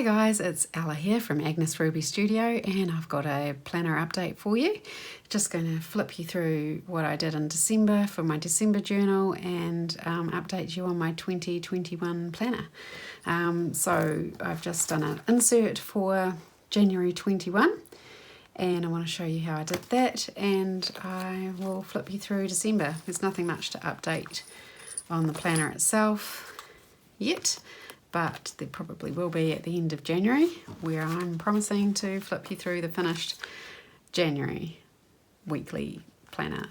guys, it's Ella here from Agnes Ruby Studio, and I've got a planner update for you. Just going to flip you through what I did in December for my December journal and update you on my 2021 planner. So I've just done an insert for January 21 and I want to show you how I did that, and I will flip you through December. There's nothing much to update on the planner itself yet, but there probably will be at the end of January, where I'm promising to flip you through the finished January weekly planner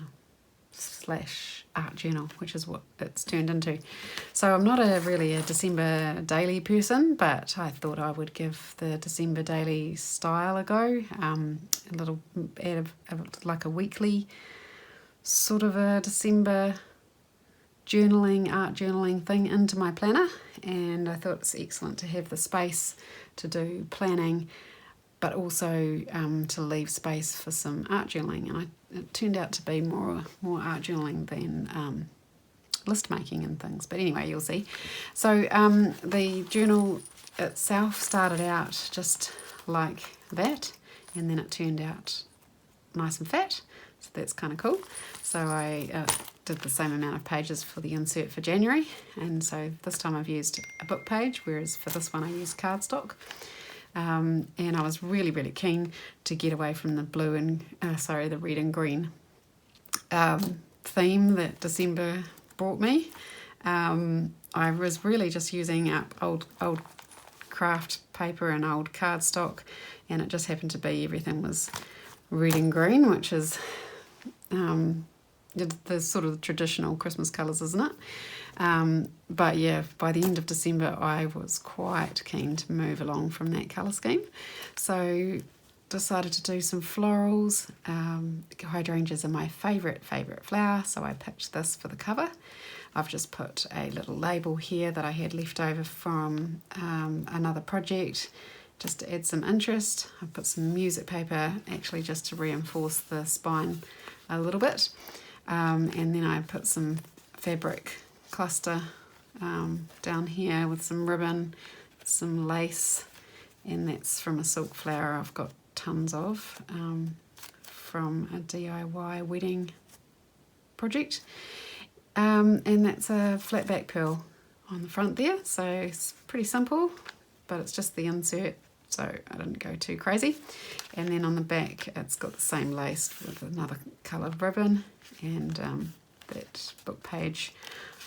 / art journal, which is what it's turned into. So I'm not really a December daily person, but I thought I would give the December daily style a go. A little add of like a weekly sort of a December art journaling thing into my planner, and I thought it's excellent to have the space to do planning, but also to leave space for some art journaling. And it turned out to be more art journaling than list making and things, but anyway, you'll see. So the journal itself started out just like that, and then it turned out nice and fat, so that's kind of cool. So I did the same amount of pages for the insert for January, and so this time I've used a book page, whereas for this one I used cardstock. And I was really keen to get away from the the red and green theme that December brought me. I was really just using up old craft paper and old cardstock, and it just happened to be everything was red and green, which is the sort of traditional Christmas colours, isn't it? But yeah, by the end of December I was quite keen to move along from that colour scheme, so decided to do some florals. Hydrangeas are my favourite flower, so I picked this for the cover. I've just put a little label here that I had left over from another project, just to add some interest. I put some music paper actually just to reinforce the spine a little bit, and then I put some fabric cluster down here with some ribbon, some lace, and that's from a silk flower I've got tons of from a DIY wedding project, and that's a flat back pearl on the front there, so it's pretty simple, but it's just the insert, so I didn't go too crazy. And then on the back it's got the same lace with another coloured ribbon, and that book page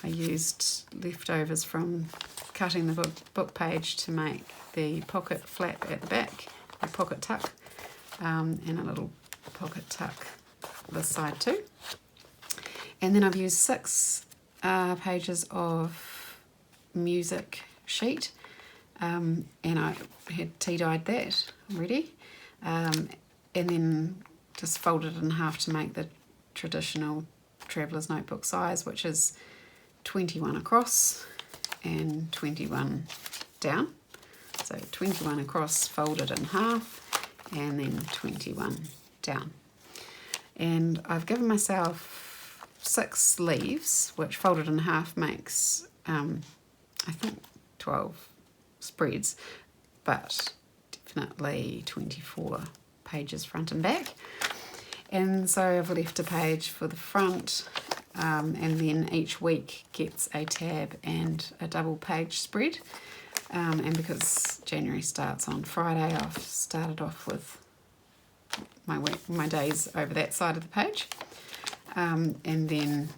I used leftovers from cutting the book page to make the pocket flap at the back, the pocket tuck, and a little pocket tuck this side too. And then I've used 6 pages of music sheet, and I had tea-dyed that already, and then just folded it in half to make the traditional traveller's notebook size, which is 21 across and 21 down. So 21 across folded in half, and then 21 down. And I've given myself 6 leaves, which folded in half makes I think 12 spreads, but definitely 24 pages front and back. And so I've left a page for the front, and then each week gets a tab and a double page spread. And because January starts on Friday, I've started off with my days over that side of the page. And then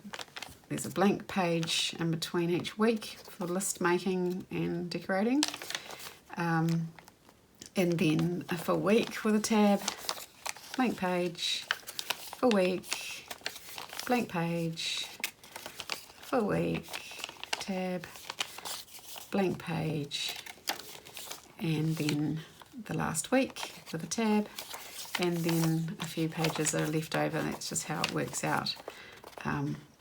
there's a blank page in between each week for list making and decorating. And then a full week with a tab, blank page, full week, blank page, full week, tab, blank page, and then the last week with a tab, and then a few pages that are left over. That's just how it works out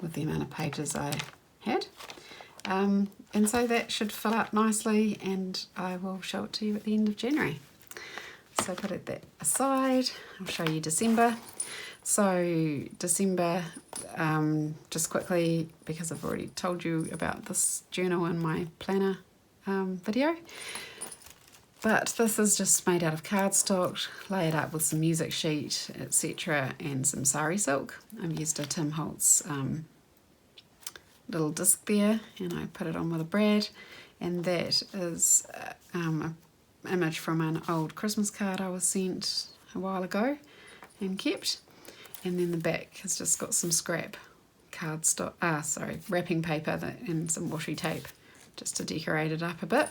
with the amount of pages I had. And so that should fill up nicely, and I will show it to you at the end of January. So put that aside, I'll show you December. So December, just quickly, because I've already told you about this journal in my planner video, But this is just made out of cardstock, layered up with some music sheet, etc., and some sari silk. I've used a Tim Holtz little disc there, and I put it on with a brad, and that is an image from an old Christmas card I was sent a while ago and kept. And then the back has just got some scrap wrapping paper and some washi tape just to decorate it up a bit.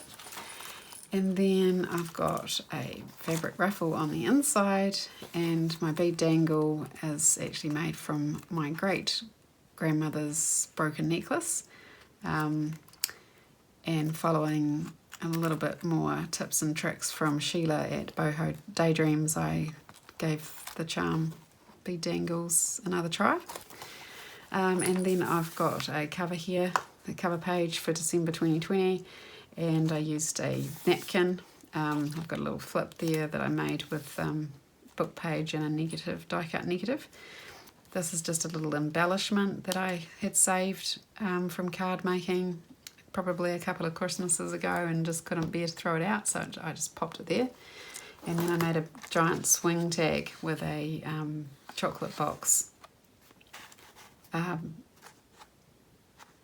And then I've got a fabric ruffle on the inside, and my bead dangle is actually made from my great grandmother's broken necklace. And following a little bit more tips and tricks from Sheila at Boho Daydreams, I gave the charm bead dangles another try. And then I've got a cover here, the cover page for December 2020. And I used a napkin. I've got a little flip there that I made with book page and a negative, die cut negative. This is just a little embellishment that I had saved from card making probably a couple of Christmases ago and just couldn't bear to throw it out, so I just popped it there. And then I made a giant swing tag with a chocolate box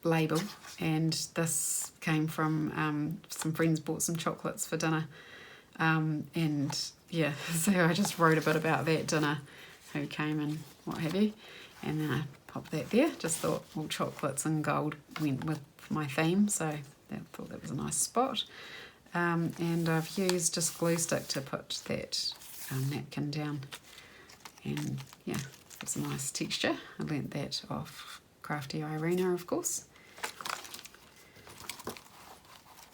label, and this came from some friends bought some chocolates for dinner, and yeah, so I just wrote a bit about that dinner, who came and what have you, and then I popped that there. Just thought, well, chocolates and gold went with my theme, so I thought that was a nice spot. And I've used just glue stick to put that napkin down, and yeah, it's a nice texture. I learnt that off Crafty Irina, of course.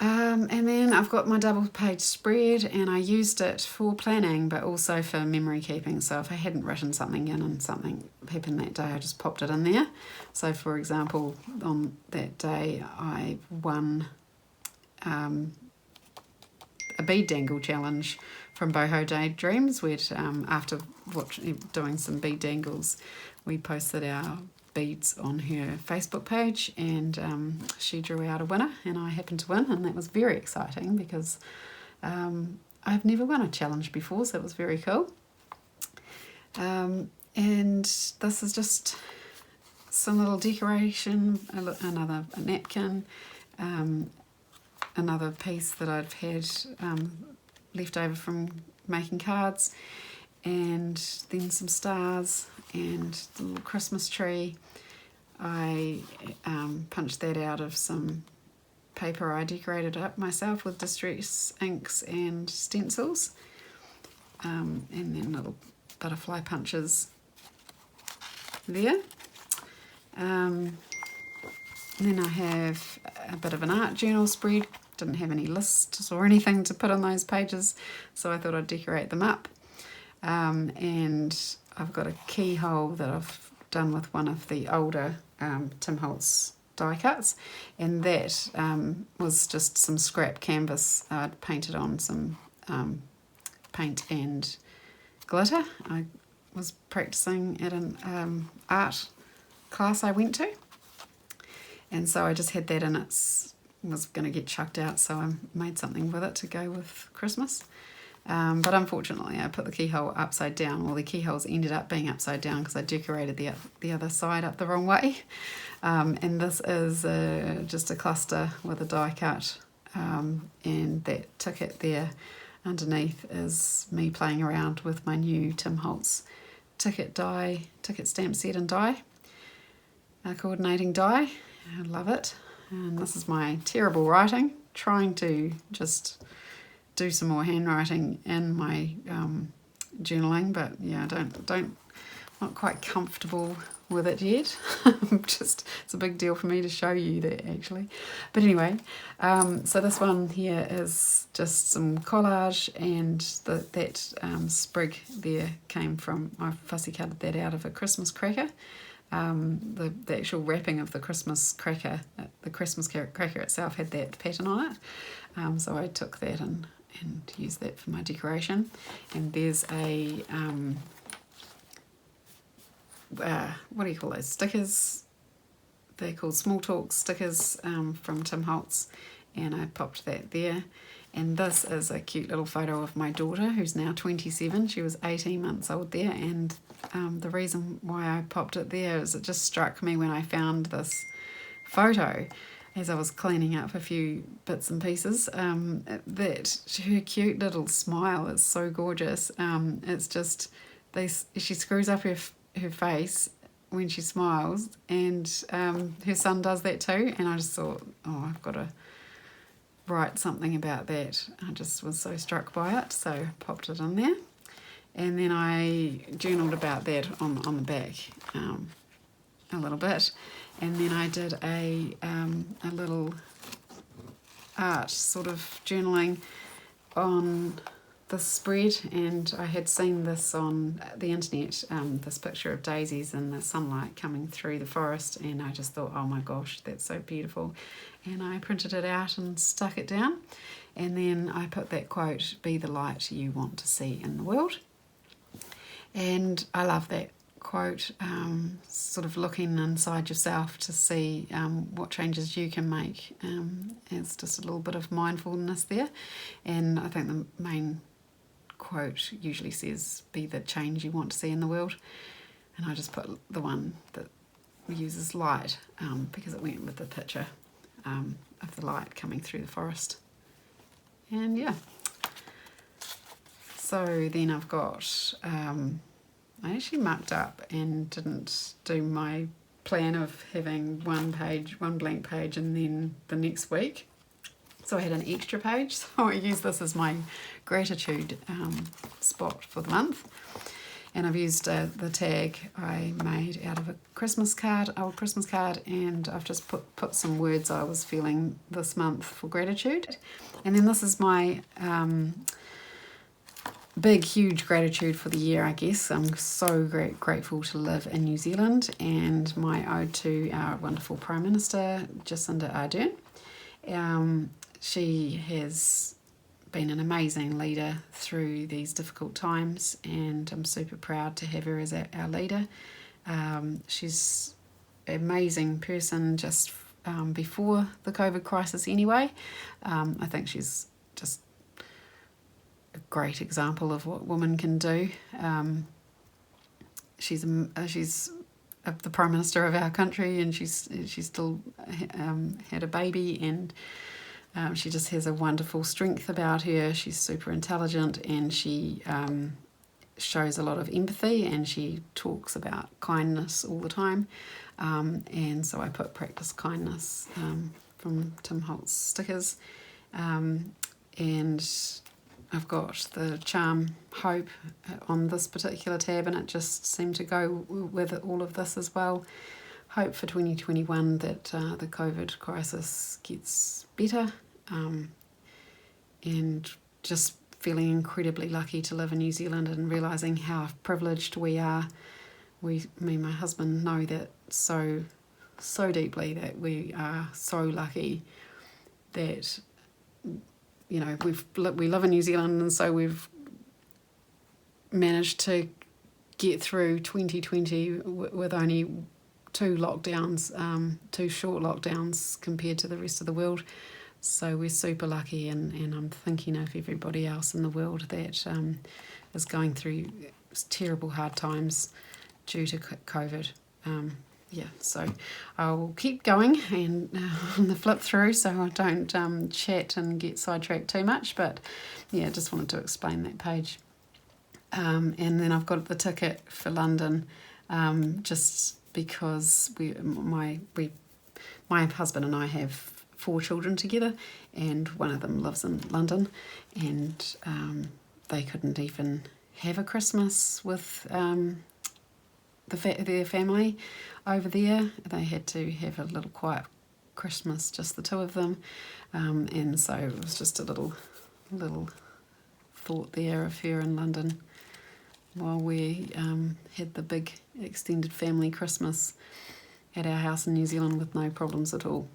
And then I've got my double page spread, and I used it for planning but also for memory keeping. So if I hadn't written something in and something happened that day, I just popped it in there. So for example, on that day I won a bead dangle challenge from Boho Daydreams. We'd after doing some bead dangles, we posted our beads on her Facebook page, and she drew out a winner, and I happened to win, and that was very exciting because I've never won a challenge before, so it was very cool. And this is just some little decoration, another napkin, another piece that I've had left over from making cards, and then some stars and the little Christmas tree. I punched that out of some paper I decorated up myself with distress inks and stencils, and then little butterfly punches there. Then I have a bit of an art journal spread. Didn't have any lists or anything to put on those pages, so I thought I'd decorate them up. And I've got a keyhole that I've done with one of the older Tim Holtz die cuts, and that was just some scrap canvas I'd painted on some paint and glitter. I was practicing at an art class I went to, and so I just had that in it. Was going to get chucked out, so I made something with it to go with Christmas. But unfortunately I put the keyhole upside down. Well, the keyholes ended up being upside down because I decorated the other side up the wrong way. And this is just a cluster with a die cut, and that ticket there underneath is me playing around with my new Tim Holtz ticket stamp set and die, coordinating die. I love it. And this is my terrible writing, trying to just do some more handwriting in my journaling, but yeah, not quite comfortable with it yet. It's a big deal for me to show you that actually. But anyway, so this one here is just some collage, and that sprig there came from, I fussy cutted that out of a Christmas cracker. The actual wrapping of the Christmas cracker, cracker itself had that pattern on it, so I took that and used that for my decoration. And there's a what do you call those stickers? They're called Small Talk stickers from Tim Holtz, and I popped that there. And this is a cute little photo of my daughter, who's now 27. She was 18 months old there, and the reason why I popped it there is it just struck me when I found this photo as I was cleaning up a few bits and pieces, that her cute little smile is so gorgeous. It's just, she screws up her face when she smiles, and her son does that too, and I just thought, oh, I've got to write something about that. I just was so struck by it, so I popped it in there. And then I journaled about that on the back a little bit. And then I did a little art sort of journaling on the spread, and I had seen this on the internet, this picture of daisies in the sunlight coming through the forest, and I just thought, oh my gosh, that's so beautiful. And I printed it out and stuck it down, and then I put that quote, "Be the light you want to see in the world." And I love that quote, sort of looking inside yourself to see what changes you can make. It's just a little bit of mindfulness there, and I think the main quote usually says, "Be the change you want to see in the world," and I just put the one that uses light because it went with the picture of the light coming through the forest. And yeah, so then I've got I actually mucked up and didn't do my plan of having one blank page and then the next week. So I had an extra page, so I used this as my gratitude spot for the month. And I've used the tag I made out of a old Christmas card, and I've just put some words I was feeling this month for gratitude. And then this is my big, huge gratitude for the year, I guess. I'm so grateful to live in New Zealand, and my ode to our wonderful Prime Minister, Jacinda Ardern. She has been an amazing leader through these difficult times, and I'm super proud to have her as our leader. She's an amazing person just before the COVID crisis anyway. I think she's just a great example of what women can do. She's the Prime Minister of our country, and she's still had a baby, and she just has a wonderful strength about her. She's super intelligent, and she shows a lot of empathy, and she talks about kindness all the time. And so I put practice kindness from Tim Holt's stickers. And I've got the charm hope on this particular tab, and it just seemed to go with all of this as well. Hope for 2021 that the COVID crisis gets better, and just feeling incredibly lucky to live in New Zealand and realising how privileged we are. Me and my husband know that so deeply, that we are so lucky that, you know, we live in New Zealand, and so we've managed to get through 2020 with only two short lockdowns compared to the rest of the world. So we're super lucky, and I'm thinking of everybody else in the world that is going through terrible hard times due to COVID. So I'll keep going and on the flip through, so I don't chat and get sidetracked too much, but yeah, just wanted to explain that page. And then I've got the ticket for London, just because my husband and I have 4 children together, and one of them lives in London, and they couldn't even have a Christmas with their family over there. They had to have a little quiet Christmas, just the 2 of them, and so it was just a little thought there of her in London while we had the big extended family Christmas at our house in New Zealand with no problems at all.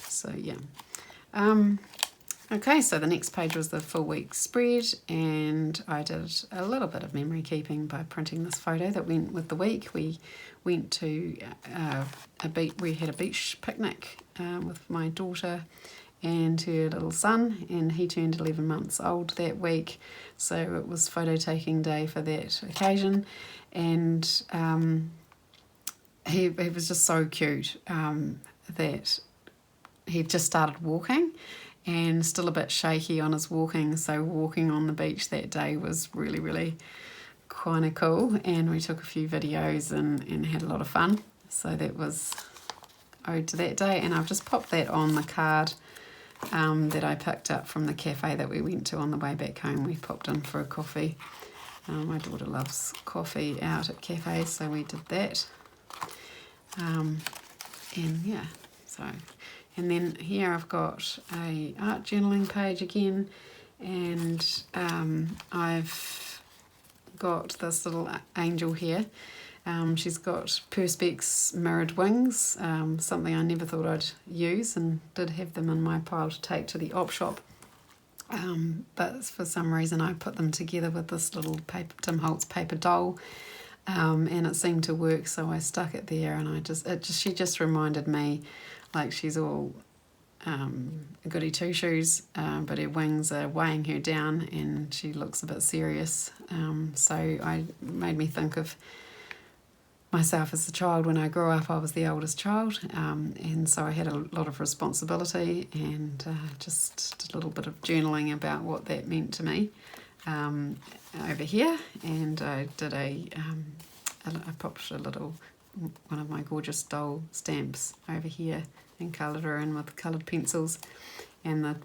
So yeah. Okay, so the next page was the full week spread, and I did a little bit of memory keeping by printing this photo that went with the week. We went to we had a beach picnic with my daughter and her little son, and he turned 11 months old that week, so it was photo taking day for that occasion. And he was just so cute that he just started walking and still a bit shaky on his walking, so walking on the beach that day was really, really kind of cool, and we took a few videos and had a lot of fun. So that was owed to that day, and I've just popped that on the card that I picked up from the cafe that we went to on the way back home. We popped in for a coffee. My daughter loves coffee out at cafes, so we did that. And yeah, so, and then here I've got a art journaling page again, and I've got this little angel here. She's got perspex mirrored wings, something I never thought I'd use, and did have them in my pile to take to the op shop. But for some reason I put them together with this little Tim Holtz paper doll, and it seemed to work, so I stuck it there, and she just reminded me, like, she's all goody two shoes, but her wings are weighing her down and she looks a bit serious. So I made me think of myself as a child. When I grew up, I was the oldest child, and so I had a lot of responsibility, and just did a little bit of journaling about what that meant to me over here. And I did I popped a little one of my gorgeous doll stamps over here and coloured her in with coloured pencils, and the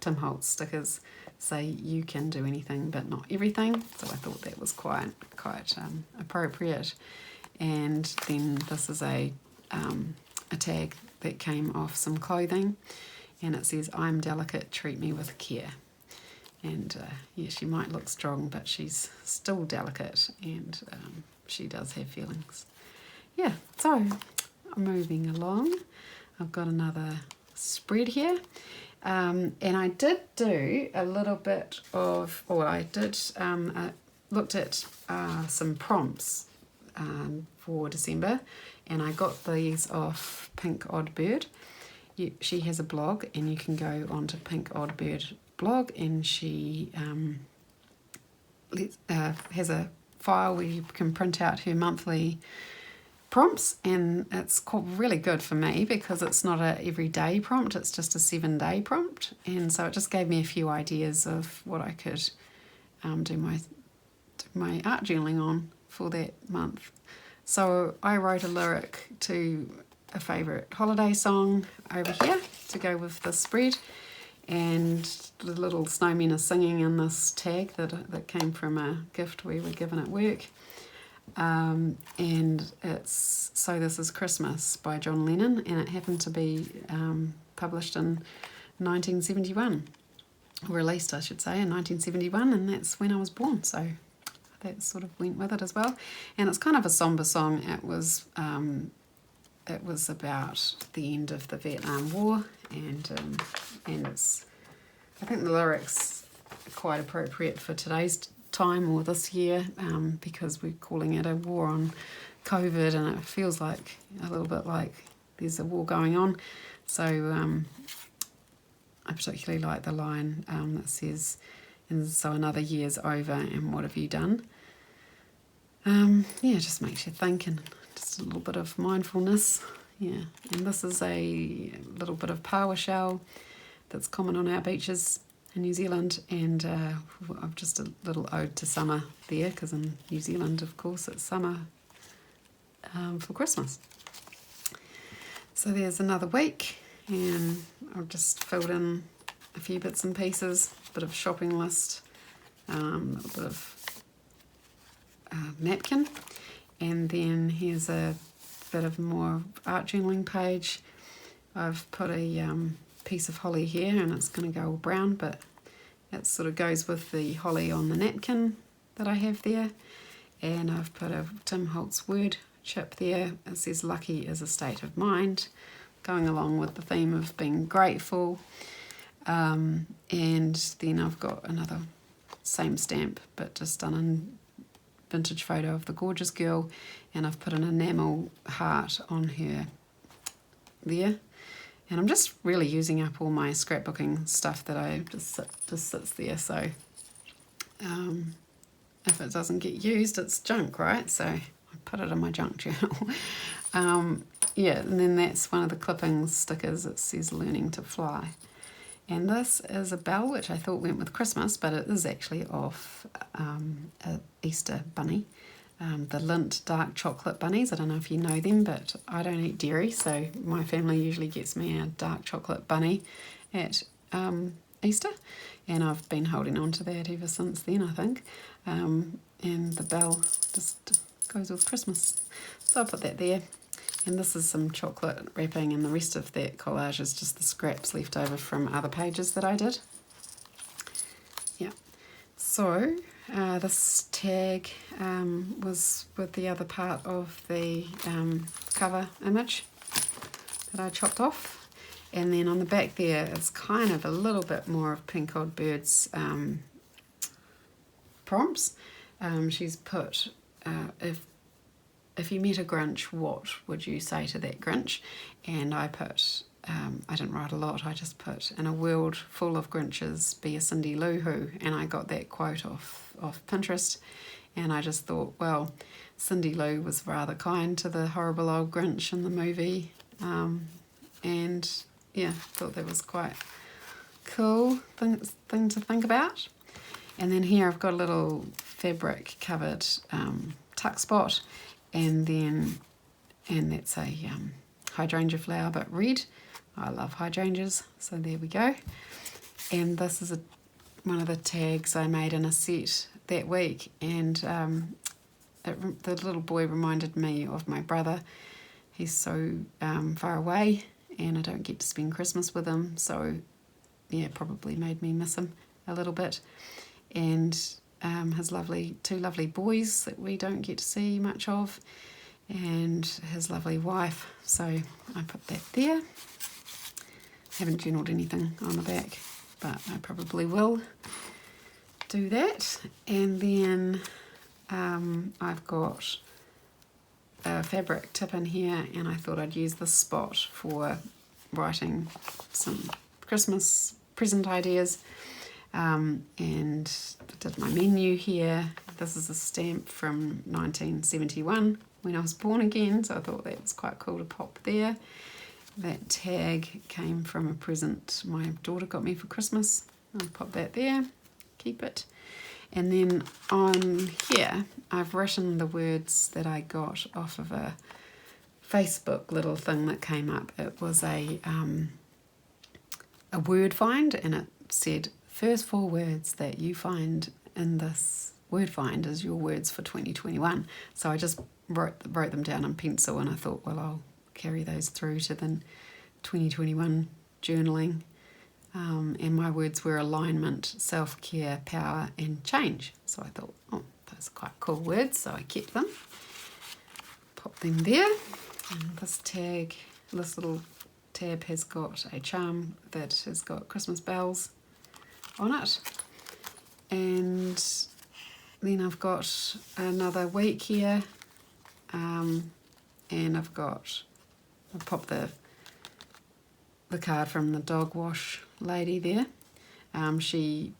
Tim Holtz stickers say "you can do anything but not everything," so I thought that was quite appropriate. And then this is a tag that came off some clothing, and it says, "I'm delicate, treat me with care." And yeah, she might look strong, but she's still delicate, and she does have feelings. Yeah, so moving along, I've got another spread here. And I did do a little bit of, looked at some prompts for December, and I got these off Pink Odd Bird. She has a blog, and you can go onto Pink Odd Bird blog, and she has a file where you can print out her monthly prompts, and it's really good for me because it's not a everyday prompt, it's just a 7-day prompt, and so it just gave me a few ideas of what I could do my art journaling on for that month. So I wrote a lyric to a favourite holiday song over here to go with the spread, and the little snowmen are singing in this tag that came from a gift we were given at work. And it's "So This Is Christmas" by John Lennon, and it happened to be published in 1971, released I should say in 1971, and that's when I was born, so that sort of went with it as well. And it's kind of a somber song. It was about the end of the Vietnam War, and it's, I think the lyrics are quite appropriate for today's time or this year, because we're calling it a war on COVID, and it feels like a little bit like there's a war going on. So I particularly like the line that says, "And so another year's over, and what have you done?" Yeah, it just makes you think, and just a little bit of mindfulness. Yeah, and this is a little bit of PowerShell that's common on our beaches in New Zealand, and I've just a little ode to summer there, because in New Zealand, of course, it's summer for Christmas. So there's another week, and I've just filled in a few bits and pieces, a bit of shopping list, a little bit of napkin, and then here's a bit of more art journaling page. I've put a piece of holly here, and it's going to go all brown, but it sort of goes with the holly on the napkin that I have there. And I've put a Tim Holtz word chip there. It says "lucky is a state of mind," going along with the theme of being grateful. And then I've got another same stamp, but just done in vintage photo of the gorgeous girl, and I've put an enamel heart on her there. And I'm just really using up all my scrapbooking stuff that I just sits there. So if it doesn't get used, it's junk, right? So I put it in my junk journal. Yeah, and then that's one of the clippings stickers. It says Learning to Fly. And this is a bell, which I thought went with Christmas, but it is actually off an Easter bunny. The Lindt dark chocolate bunnies. I don't know if you know them, but I don't eat dairy, so my family usually gets me a dark chocolate bunny at Easter, and I've been holding on to that ever since then, I think. And the bell just goes with Christmas. So I'll put that there. And this is some chocolate wrapping, and the rest of that collage is just the scraps left over from other pages that I did. Yeah. So this tag was with the other part of the cover image that I chopped off. And then on the back there, it's kind of a little bit more of Pink Odd Bird's prompts. She's put, if you met a Grinch, what would you say to that Grinch? And I put, I didn't write a lot, I just put, in a world full of Grinches, be a Cindy Lou Who. And I got that quote off Pinterest. And I just thought, well, Cindy Lou was rather kind to the horrible old Grinch in the movie. And yeah, thought that was quite cool thing to think about. And then here I've got a little fabric covered tuck spot. And that's a hydrangea flower, but red. I love hydrangeas, so there we go. And this is one of the tags I made in a set that week, and the little boy reminded me of my brother. He's so far away, and I don't get to spend Christmas with him, so yeah, probably made me miss him a little bit. And his two lovely boys that we don't get to see much of, and his lovely wife. So I put that there. Haven't journaled anything on the back, but I probably will do that. And then I've got a fabric tip in here, and I thought I'd use this spot for writing some Christmas present ideas. And did my menu here. This is a stamp from 1971 when I was born again, so I thought that was quite cool to pop there. That tag came from a present my daughter got me for Christmas. I'll pop that there, keep it. And then on here I've written the words that I got off of a Facebook little thing that came up. It was a word find, and it said, first 4 words that you find in this word find is your words for 2021. So I just wrote them down in pencil, and I thought, well, I'll carry those through to the 2021 journaling. And my words were alignment, self-care, power, and change. So I thought, oh, those are quite cool words, so I kept them. Pop them there. And this little tab has got a charm that has got Christmas bells on it. And then I've got another week here, and I've popped the card from the dog wash lady there. She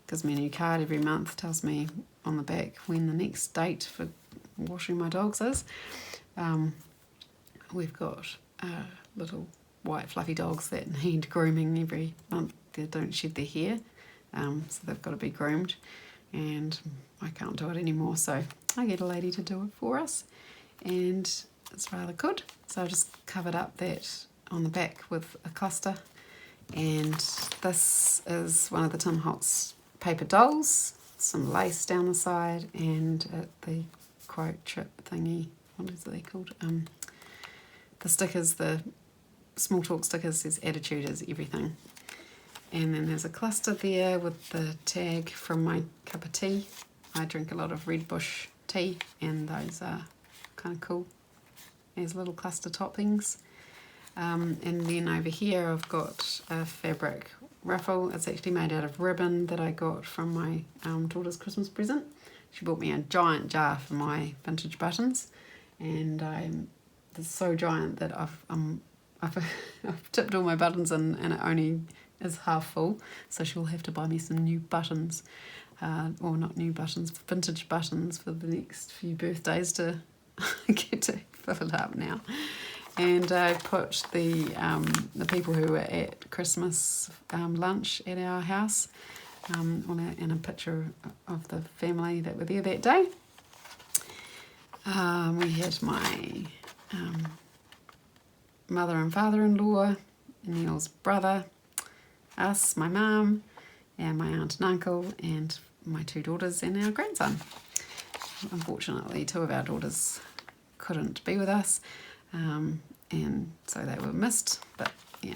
gives me a new card every month, tells me on the back when the next date for washing my dogs is. We've got little white fluffy dogs that need grooming every month. They don't shed their hair, so they've got to be groomed, and I can't do it anymore, so I get a lady to do it for us, and it's rather good. So I just covered up that on the back with a cluster, and this is one of the Tim Holtz paper dolls, some lace down the side, and the quote chip thingy, what is they called? The stickers, the small talk stickers, says attitude is everything. And then there's a cluster there with the tag from my cup of tea. I drink a lot of Red Bush tea, and those are kind of cool as little cluster toppings. And then over here I've got a fabric ruffle. It's actually made out of ribbon that I got from my daughter's Christmas present. She bought me a giant jar for my vintage buttons, and it's so giant that I've tipped all my buttons in and it only is half full, so she'll have to buy me some new buttons, or not new buttons, vintage buttons for the next few birthdays to get to fill it up now. And I put the people who were at Christmas lunch at our house and a picture of the family that were there that day. We had my mother and father-in-law, Neil's brother, us, my mum, and my aunt and uncle, and my 2 daughters and our grandson. Unfortunately, 2 of our daughters couldn't be with us, and so they were missed, but yeah,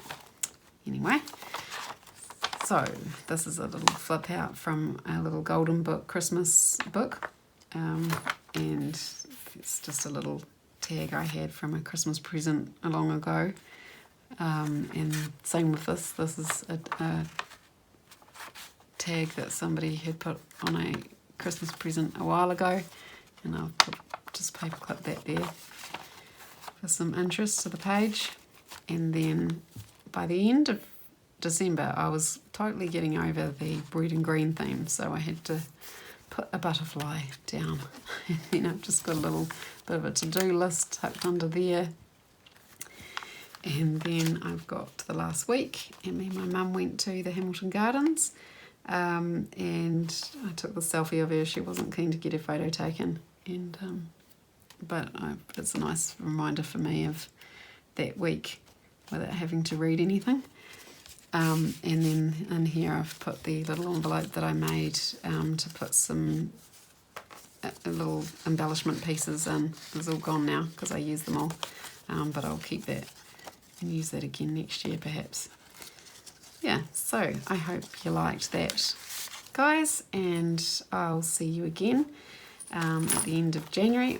anyway. So this is a little flip out from a little golden book Christmas book, and it's just a little tag I had from a Christmas present a long ago, and same with this. This is a tag that somebody had put on a Christmas present a while ago, and I'll just paperclip that there for some interest to the page. And then by the end of December I was totally getting over the red and green theme, so I had to put a butterfly down. And then I've just got a little bit of a to-do list tucked under there. And then I've got the last week, and me and my mum went to the Hamilton Gardens, and I took the selfie of her. She wasn't keen to get her photo taken, and but it's a nice reminder for me of that week without having to read anything. And then in here I've put the little envelope that I made to put some little embellishment pieces in. It's all gone now because I used them all, but I'll keep that and use that again next year perhaps. Yeah, so I hope you liked that, guys, and I'll see you again at the end of January,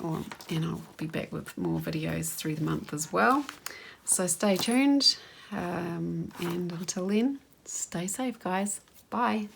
and I'll be back with more videos through the month as well. So stay tuned, and until then, stay safe, guys. Bye.